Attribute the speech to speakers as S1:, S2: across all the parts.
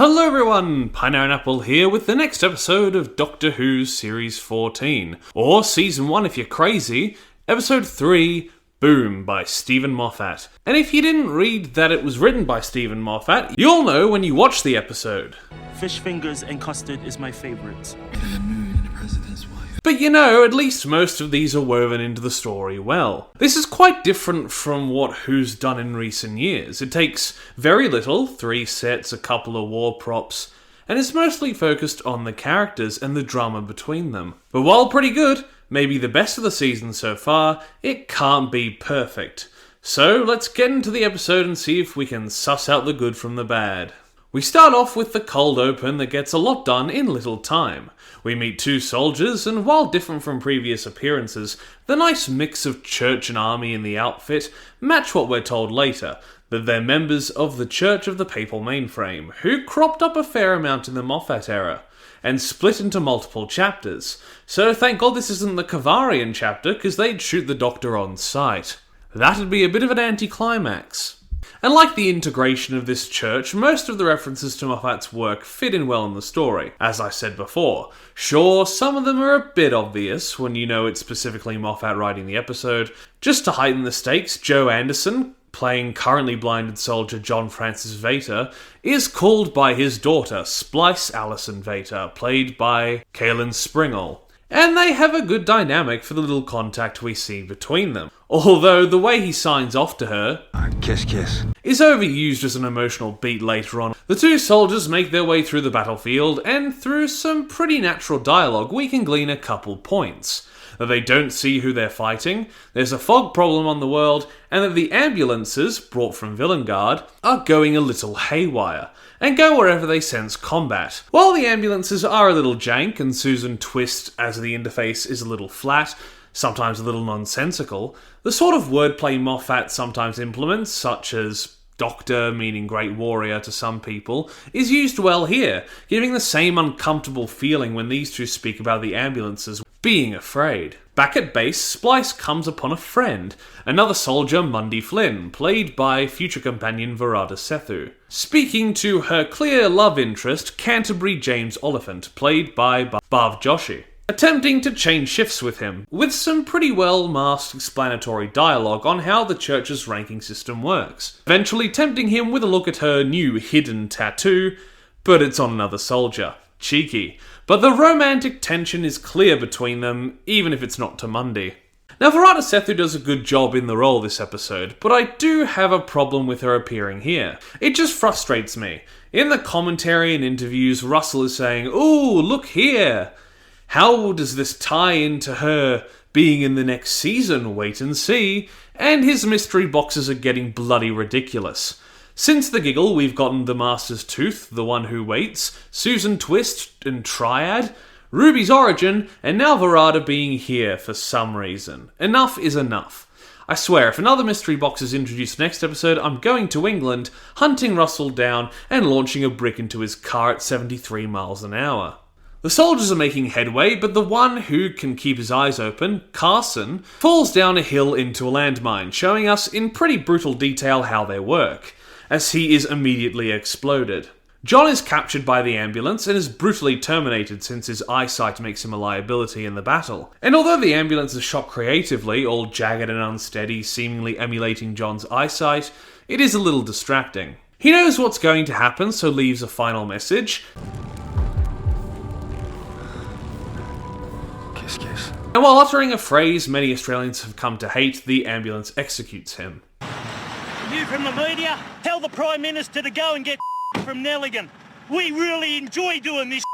S1: Hello everyone, Pineaaronapple here with the next episode of Doctor Who Series 14, or Season 1 if you're crazy, Episode 3, Boom by Stephen Moffat. And if you didn't read that it was written by Stephen Moffat, you'll know when you watch the episode.
S2: Fish fingers and custard is my favourite.
S1: But you know, at least most of these are woven into the story well. This is quite different from what Who's done in recent years. It takes very little, 3 sets, a couple of war props, and is mostly focused on the characters and the drama between them. But while pretty good, maybe the best of the season so far, it can't be perfect. So let's get into the episode and see if we can suss out the good from the bad. We start off with the cold open that gets a lot done in little time. We meet 2 soldiers, and while different from previous appearances, the nice mix of church and army in the outfit match what we're told later, that they're members of the Church of the Papal Mainframe, who cropped up a fair amount in the Moffat era, and split into multiple chapters. So thank God this isn't the Kavarian chapter, because they'd shoot the Doctor on sight. That'd be a bit of an anticlimax. And like the integration of this church, most of the references to Moffat's work fit in well in the story, as I said before. Sure, some of them are a bit obvious when you know it's specifically Moffat writing the episode. Just to heighten the stakes, Joe Anderson, playing currently blinded soldier John Francis Vater, is called by his daughter, Splice Allison Vater, played by Kaylin Springall. And they have a good dynamic for the little contact we see between them. Although the way he signs off to her,
S3: kiss kiss,
S1: is overused as an emotional beat later on. The 2 soldiers make their way through the battlefield, and through some pretty natural dialogue we can glean a couple points. That they don't see who they're fighting, there's a fog problem on the world, and that the ambulances, brought from Villengard, are going a little haywire, and go wherever they sense combat. While the ambulances are a little jank, and Susan Twist as the interface is a little flat, sometimes a little nonsensical, the sort of wordplay Moffat sometimes implements, such as Doctor meaning Great Warrior to some people, is used well here, giving the same uncomfortable feeling when these 2 speak about the ambulances being afraid. Back at base, Splice comes upon a friend, another soldier, Mundy Flynn, played by future companion Varada Sethu, speaking to her clear love interest, Canterbury James Oliphant, played by Bhav Joshi, attempting to change shifts with him, with some pretty well-masked explanatory dialogue on how the church's ranking system works, eventually tempting him with a look at her new hidden tattoo, but it's on another soldier. Cheeky. But the romantic tension is clear between them, even if it's not to Mundy. Now, Varada Sethu does a good job in the role this episode, but I do have a problem with her appearing here. It just frustrates me. In the commentary and interviews, Russell is saying, "Ooh, look here! How does this tie into her being in the next season? Wait and see." And his mystery boxes are getting bloody ridiculous. Since the giggle, we've gotten the Master's Tooth, the one who waits, Susan Twist and Triad, Ruby's origin, and now Varada being here for some reason. Enough is enough. I swear, if another mystery box is introduced next episode, I'm going to England, hunting Russell down, and launching a brick into his car at 73 miles an hour. The soldiers are making headway, but the one who can keep his eyes open, Carson, falls down a hill into a landmine, showing us in pretty brutal detail how they work, as he is immediately exploded. John is captured by the ambulance and is brutally terminated since his eyesight makes him a liability in the battle. And although the ambulance is shot creatively, all jagged and unsteady, seemingly emulating John's eyesight, it is a little distracting. He knows what's going to happen, so leaves a final message.
S3: kiss kiss.
S1: And while uttering a phrase many Australians have come to hate, the ambulance executes him.
S2: You from the media, tell the Prime Minister to go and get from Nelligan. We really enjoy doing this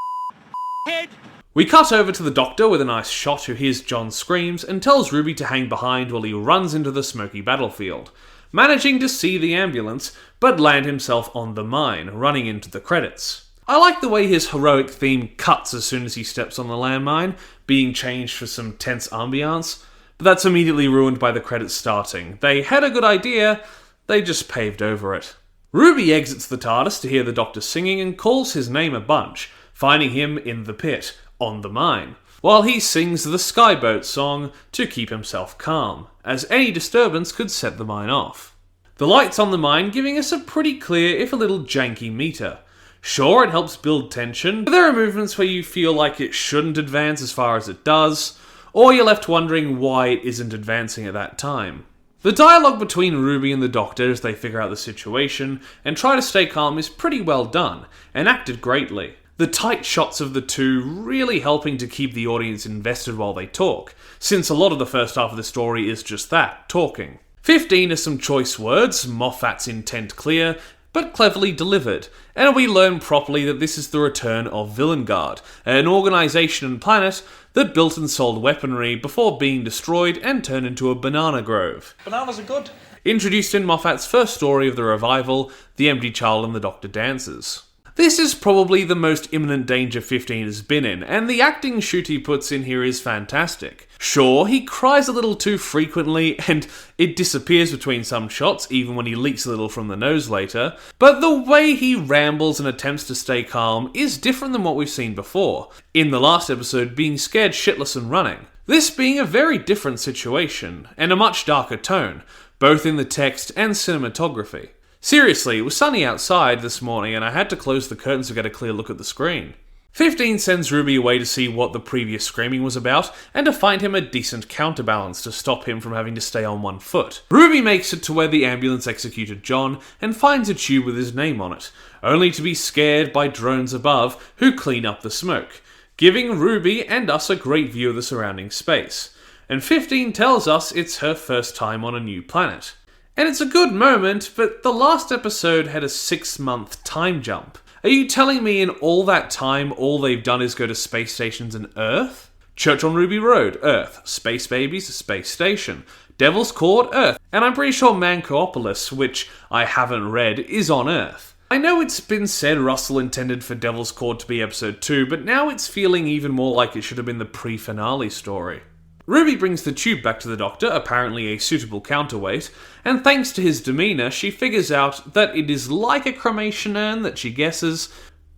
S2: head.
S1: We cut over to the Doctor with a nice shot who hears John's screams and tells Ruby to hang behind while he runs into the smoky battlefield, managing to see the ambulance but land himself on the mine, running into the credits. I like the way his heroic theme cuts as soon as he steps on the landmine, being changed for some tense ambiance, but that's immediately ruined by the credits starting. They had a good idea, they just paved over it. Ruby exits the TARDIS to hear the Doctor singing and calls his name a bunch, finding him in the pit, on the mine, while he sings the Skyboat song to keep himself calm, as any disturbance could set the mine off. The lights on the mine giving us a pretty clear, if a little janky meter, Sure, it helps build tension, but there are movements where you feel like it shouldn't advance as far as it does, or you're left wondering why it isn't advancing at that time. The dialogue between Ruby and the Doctor as they figure out the situation and try to stay calm is pretty well done, and acted greatly. The tight shots of the two really helping to keep the audience invested while they talk, since a lot of the first half of the story is just that, talking. 15 are some choice words, Moffat's intent clear, but cleverly delivered, and we learn properly that this is the return of Villengard, an organisation and planet that built and sold weaponry before being destroyed and turned into a banana grove.
S3: Bananas are good.
S1: Introduced in Moffat's first story of the revival, The Empty Child and the Doctor Dances. This is probably the most imminent danger 15 has been in, and the acting shoot he puts in here is fantastic. Sure, he cries a little too frequently, and it disappears between some shots, even when he leaks a little from the nose later, but the way he rambles and attempts to stay calm is different than what we've seen before, in the last episode being scared shitless and running. This being a very different situation, and a much darker tone, both in the text and cinematography. Seriously, it was sunny outside this morning and I had to close the curtains to get a clear look at the screen. 15 sends Ruby away to see what the previous screaming was about and to find him a decent counterbalance to stop him from having to stay on one foot. Ruby makes it to where the ambulance executed John and finds a tube with his name on it, only to be scared by drones above who clean up the smoke, giving Ruby and us a great view of the surrounding space. And 15 tells us it's her first time on a new planet. And it's a good moment, but the last episode had a 6-month time jump. Are you telling me in all that time all they've done is go to space stations and Earth? Church on Ruby Road, Earth. Space Babies, Space Station. Devil's Court, Earth. And I'm pretty sure Mancoopolis, which I haven't read, is on Earth. I know it's been said Russell intended for Devil's Court to be episode 2, but now it's feeling even more like it should have been the pre-finale story. Ruby brings the tube back to the Doctor, apparently a suitable counterweight, and thanks to his demeanour, she figures out that it is like a cremation urn that she guesses,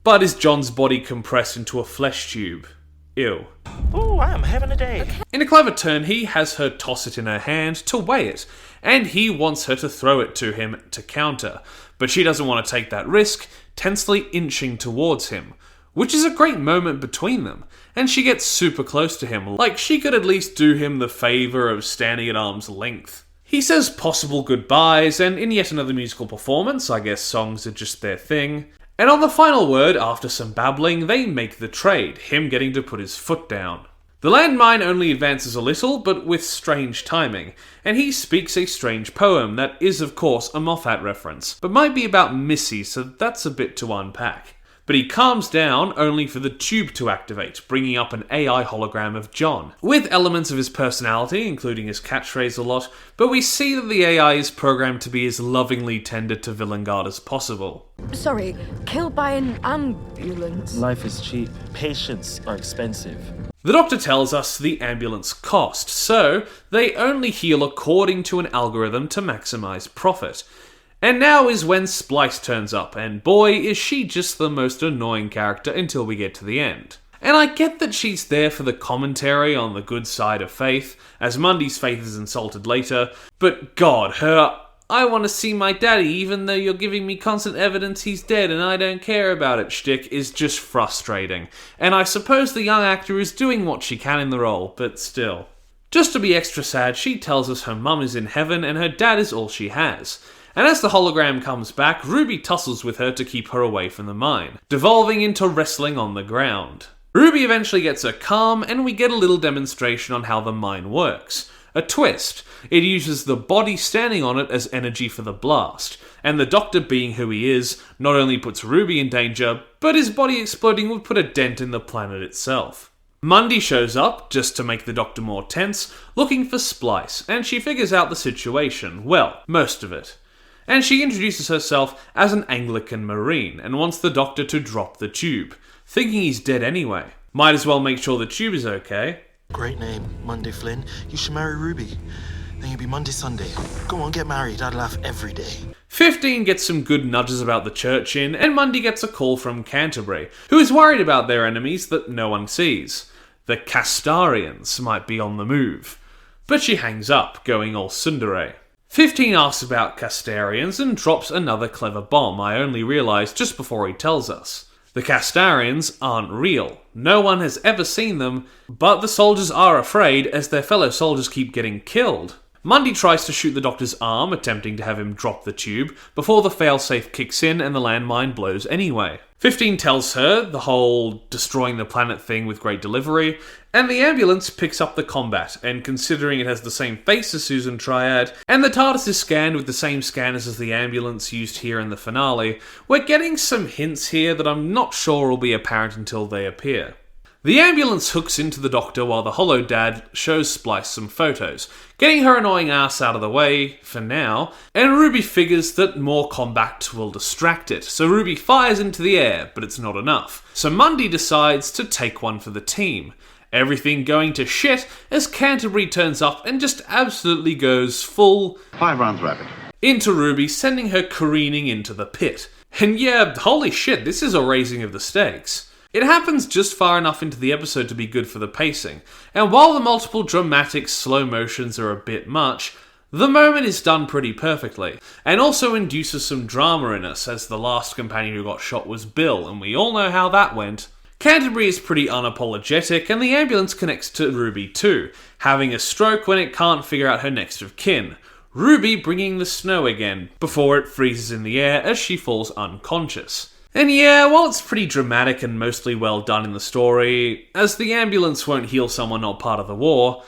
S1: but is John's body compressed into a flesh tube. Ew.
S3: Oh, I'm having a day.
S1: In a clever turn, he has her toss it in her hand to weigh it, and he wants her to throw it to him to counter, but she doesn't want to take that risk, tensely inching towards him. Which is a great moment between them, and she gets super close to him, like she could at least do him the favour of standing at arm's length. He says possible goodbyes, and in yet another musical performance, I guess songs are just their thing, and on the final word, after some babbling, they make the trade, him getting to put his foot down. The landmine only advances a little, but with strange timing, and he speaks a strange poem that is of course a Moffat reference, but might be about Missy, so that's a bit to unpack. But he calms down only for the tube to activate, bringing up an AI hologram of John, with elements of his personality, including his catchphrase a lot, but we see that the AI is programmed to be as lovingly tender to Villengard as possible.
S4: Sorry, killed by an ambulance.
S3: Life is cheap. Patients are expensive.
S1: The Doctor tells us the ambulance cost, so they only heal according to an algorithm to maximise profit. And now is when Splice turns up, and boy is she just the most annoying character until we get to the end. And I get that she's there for the commentary on the good side of faith, as Mundy's faith is insulted later, but God, her "I want to see my daddy even though you're giving me constant evidence he's dead and I don't care about it" shtick is just frustrating. And I suppose the young actor is doing what she can in the role, but still. Just to be extra sad, she tells us her mum is in heaven and her dad is all she has. And as the hologram comes back, Ruby tussles with her to keep her away from the mine, devolving into wrestling on the ground. Ruby eventually gets her calm, and we get a little demonstration on how the mine works. A twist. It uses the body standing on it as energy for the blast, and the Doctor, being who he is, not only puts Ruby in danger, but his body exploding would put a dent in the planet itself. Mundy shows up, just to make the Doctor more tense, looking for Splice, and she figures out the situation, well, most of it. And she introduces herself as an Anglican Marine and wants the Doctor to drop the tube, thinking he's dead anyway. Might as well make sure the tube is okay.
S5: Great name, Monday Flynn. You should marry Ruby. Then you'll be Monday Sunday. Go on, get married. I'd laugh every day.
S1: 15 gets some good nudges about the church in, and Mundy gets a call from Canterbury, who is worried about their enemies that no one sees. The Castarians might be on the move. But she hangs up, going all tsundere. 15 asks about Castarians and drops another clever bomb I only realised just before he tells us. The Castarians aren't real. No one has ever seen them, but the soldiers are afraid as their fellow soldiers keep getting killed. Mundy tries to shoot the Doctor's arm, attempting to have him drop the tube, before the failsafe kicks in and the landmine blows anyway. 15 tells her the whole destroying the planet thing with great delivery, and the ambulance picks up the combat, and considering it has the same face as Susan Triad, and the TARDIS is scanned with the same scanners as the ambulance used here in the finale, we're getting some hints here that I'm not sure will be apparent until they appear. The ambulance hooks into the Doctor while the Holo Dad shows Splice some photos, getting her annoying ass out of the way, for now, and Ruby figures that more combat will distract it, so Ruby fires into the air, but it's not enough. So Mundy decides to take one for the team. Everything going to shit as Canterbury turns up and just absolutely goes full
S6: 5 rounds rapid
S1: into Ruby, sending her careening into the pit. And yeah, holy shit, this is a raising of the stakes. It happens just far enough into the episode to be good for the pacing, and while the multiple dramatic slow motions are a bit much, the moment is done pretty perfectly, and also induces some drama in us, as the last companion who got shot was Bill, and we all know how that went. Canterbury is pretty unapologetic, and the ambulance connects to Ruby too, having a stroke when it can't figure out her next of kin. Ruby bringing the snow again, before it freezes in the air as she falls unconscious. And yeah, while it's pretty dramatic and mostly well done in the story, as the ambulance won't heal someone not part of the war,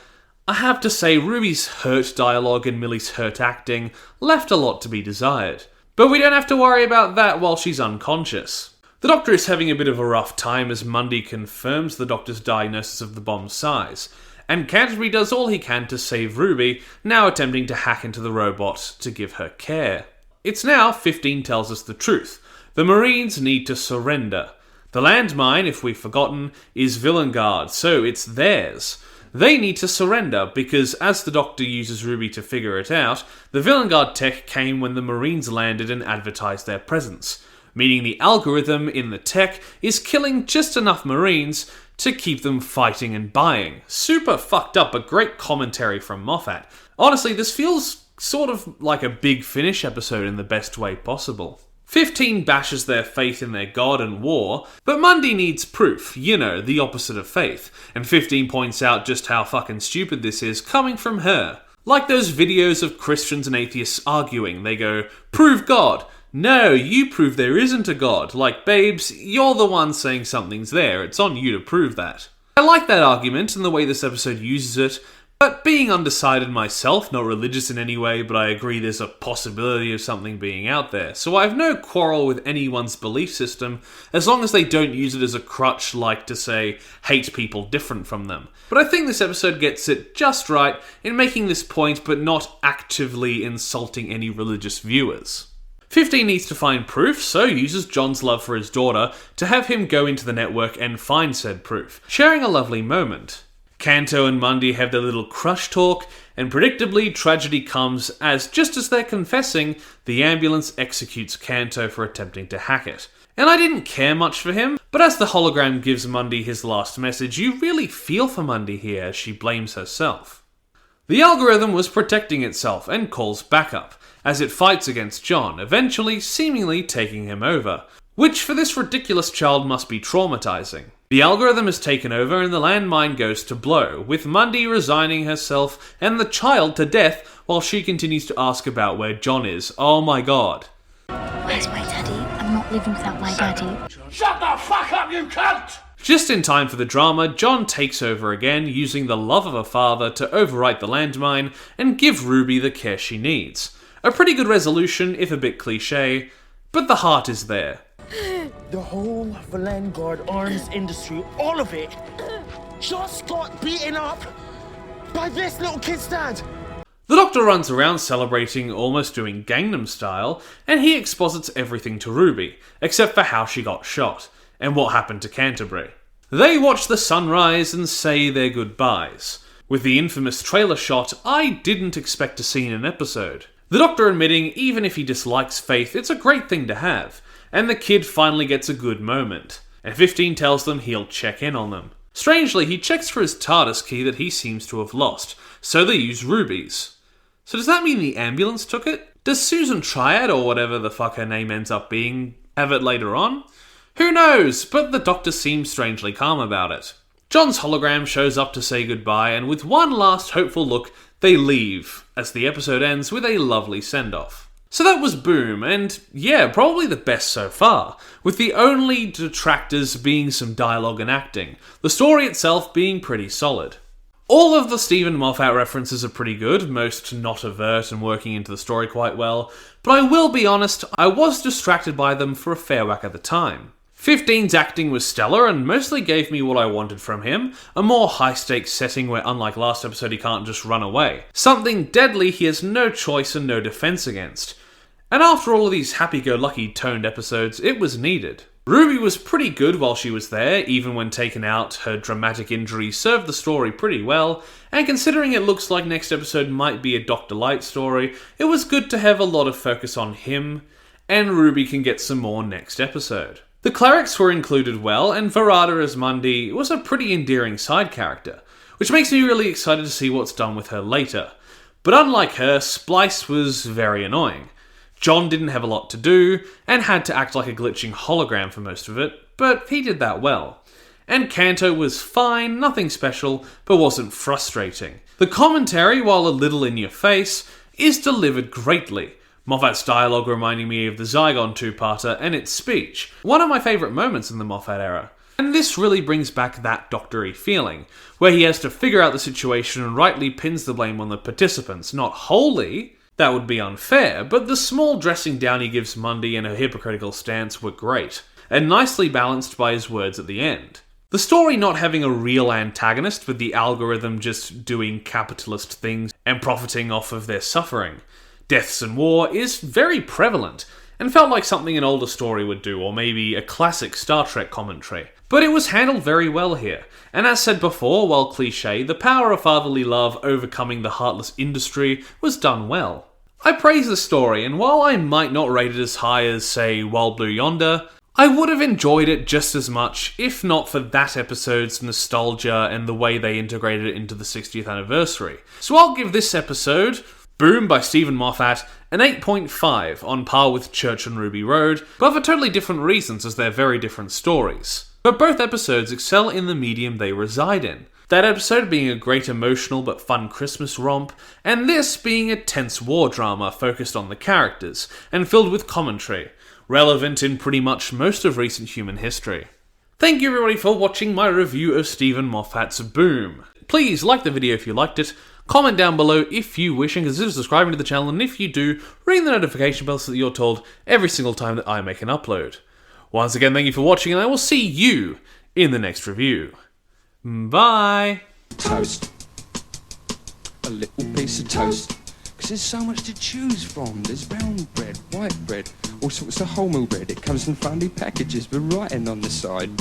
S1: I have to say Ruby's hurt dialogue and Millie's hurt acting left a lot to be desired. But we don't have to worry about that while she's unconscious. The Doctor is having a bit of a rough time as Mundy confirms the Doctor's diagnosis of the bomb's size, and Canterbury does all he can to save Ruby, now attempting to hack into the robot to give her care. It's now 15 tells us the truth. The Marines need to surrender. The landmine, if we've forgotten, is Villengard, so it's theirs. They need to surrender because, as the Doctor uses Ruby to figure it out, the Villengard tech came when the Marines landed and advertised their presence, meaning the algorithm in the tech is killing just enough Marines to keep them fighting and buying. Super fucked up, but great commentary from Moffat. Honestly, this feels sort of like a Big Finish episode in the best way possible. 15 bashes their faith in their god and war, but Mundy needs proof, you know, the opposite of faith, and 15 points out just how fucking stupid this is coming from her. Like those videos of Christians and atheists arguing, they go, "Prove God." No, you prove there isn't a god. Like, babes, you're the one saying something's there, it's on you to prove that. I like that argument and the way this episode uses it, but being undecided myself, not religious in any way, but I agree there's a possibility of something being out there. So I have no quarrel with anyone's belief system, as long as they don't use it as a crutch like to say, hate people different from them. But I think this episode gets it just right in making this point, but not actively insulting any religious viewers. 15 needs to find proof, so uses John's love for his daughter to have him go into the network and find said proof, sharing a lovely moment. Canto and Mundy have their little crush talk, and predictably tragedy comes as, just as they're confessing, the ambulance executes Canto for attempting to hack it. And I didn't care much for him, but as the hologram gives Mundy his last message, you really feel for Mundy here as she blames herself. The algorithm was protecting itself and calls backup, as it fights against John, eventually seemingly taking him over, which for this ridiculous child must be traumatizing. The algorithm is taken over and the landmine goes to blow, with Mundy resigning herself and the child to death while she continues to ask about where John is. Oh my god.
S7: Where's my daddy? I'm not living without my daddy.
S2: Shut the fuck up, you cunt!
S1: Just in time for the drama, John takes over again, using the love of a father to overwrite the landmine and give Ruby the care she needs. A pretty good resolution, if a bit cliché, but the heart is there.
S3: The whole Villengard arms industry, all of it, just got beaten up by this little kid's dad.
S1: The Doctor runs around celebrating, almost doing Gangnam Style, and he exposits everything to Ruby, except for how she got shot, and what happened to Canterbury. They watch the sunrise and say their goodbyes, with the infamous trailer shot I didn't expect to see in an episode. The Doctor admitting even if he dislikes Faith, it's a great thing to have, and the kid finally gets a good moment, and 15 tells them he'll check in on them. Strangely, he checks for his TARDIS key that he seems to have lost, so they use Ruby's. So does that mean the ambulance took it? Does Susan Triad, or whatever the fuck her name ends up being, have it later on? Who knows, but the doctor seems strangely calm about it. John's hologram shows up to say goodbye, and with one last hopeful look, they leave, as the episode ends with a lovely send-off. So that was Boom, and yeah, probably the best so far, with the only detractors being some dialogue and acting, the story itself being pretty solid. All of the Stephen Moffat references are pretty good, most not overt and working into the story quite well, but I will be honest, I was distracted by them for a fair whack at the time. 15's acting was stellar and mostly gave me what I wanted from him, a more high-stakes setting where unlike last episode he can't just run away. Something deadly he has no choice and no defense against. And after all of these happy-go-lucky toned episodes, it was needed. Ruby was pretty good while she was there, even when taken out, her dramatic injury served the story pretty well, and considering it looks like next episode might be a Dr. Light story, it was good to have a lot of focus on him, and Ruby can get some more next episode. The clerics were included well, and Verada as Mundy was a pretty endearing side character, which makes me really excited to see what's done with her later. But unlike her, Splice was very annoying. John didn't have a lot to do, and had to act like a glitching hologram for most of it, but he did that well. And Kanto was fine, nothing special, but wasn't frustrating. The commentary, while a little in your face, is delivered greatly. Moffat's dialogue reminding me of the Zygon two-parter and its speech, one of my favourite moments in the Moffat era. And this really brings back that doctor-y feeling, where he has to figure out the situation and rightly pins the blame on the participants, not wholly. That would be unfair, but the small dressing down he gives Mundy and her hypocritical stance were great, and nicely balanced by his words at the end. The story not having a real antagonist, with the algorithm just doing capitalist things and profiting off of their suffering. Deaths and war is very prevalent, and felt like something an older story would do, or maybe a classic Star Trek commentary. But it was handled very well here, and as said before, while cliché, the power of fatherly love overcoming the heartless industry was done well. I praise the story, and while I might not rate it as high as, say, Wild Blue Yonder, I would have enjoyed it just as much, if not for that episode's nostalgia and the way they integrated it into the 60th anniversary. So I'll give this episode, Boom by Stephen Moffat, an 8.5 on par with Church on Ruby Road, but for totally different reasons as they're very different stories. But both episodes excel in the medium they reside in. That episode being a great emotional but fun Christmas romp, and this being a tense war drama focused on the characters, and filled with commentary, relevant in pretty much most of recent human history. Thank you everybody for watching my review of Stephen Moffat's Boom. Please like the video if you liked it, comment down below if you wish, and consider subscribing to the channel, and if you do, ring the notification bell so that you're told every single time that I make an upload. Once again, thank you for watching, and I will see you in the next review. Bye!
S6: Toast. A little piece of toast. Because there's so much to choose from. There's brown bread, white bread, all sorts of wholemeal bread. It comes in funny packages with writing on the side.